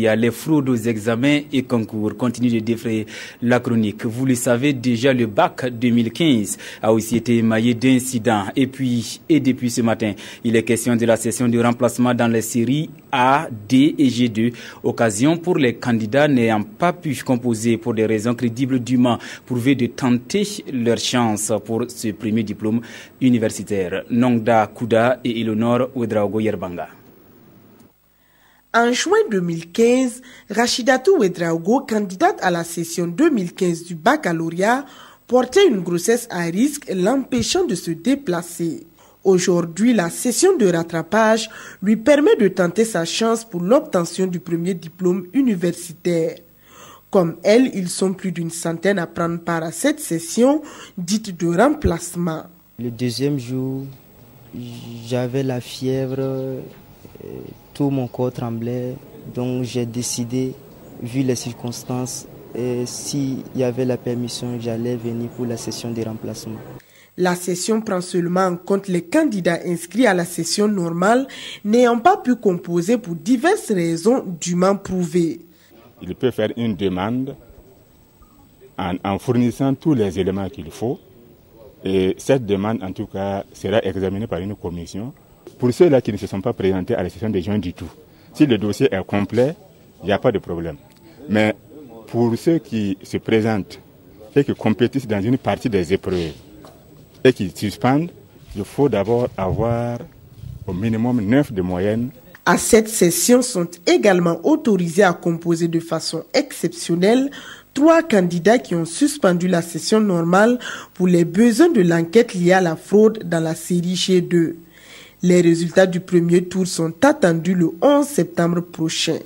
baccalauréat. Les fraudes aux examens et concours continuent de défrayer la chronique. Vous le savez déjà, le bac 2015 a aussi été émaillé d'incidents. Et depuis ce matin, il est question de la session de remplacement dans les séries A, D et G2. Occasion pour les candidats n'ayant pas pu composer pour des raisons crédibles dûment prouver de tenter leur chance pour ce premier diplôme universitaire. Nongda Kouda et Eleonore Ouedraogo Yerbanga. En juin 2015, Rachidatou Ouedraogo, candidate à la session 2015 du baccalauréat, portait une grossesse à risque l'empêchant de se déplacer. Aujourd'hui, la session de rattrapage lui permet de tenter sa chance pour l'obtention du premier diplôme universitaire. Comme elle, ils sont plus d'une centaine à prendre part à cette session dite de remplacement. Le deuxième jour, j'avais la fièvre, tout mon corps tremblait, donc j'ai décidé, vu les circonstances, s'il y avait la permission, j'allais venir pour la session de remplacement. La session prend seulement en compte les candidats inscrits à la session normale n'ayant pas pu composer pour diverses raisons dûment prouvées. Il peut faire une demande en fournissant tous les éléments qu'il faut. Et cette demande, en tout cas, sera examinée par une commission. Pour ceux-là qui ne se sont pas présentés à la session de juin du tout, si le dossier est complet, il n'y a pas de problème. Mais pour ceux qui se présentent et qui compétissent dans une partie des épreuves et qui suspendent, il faut d'abord avoir au minimum 9 de moyenne. À cette session sont également autorisés à composer de façon exceptionnelle 3 candidats qui ont suspendu la session normale pour les besoins de l'enquête liée à la fraude dans la série G2. Les résultats du premier tour sont attendus le 11 septembre prochain.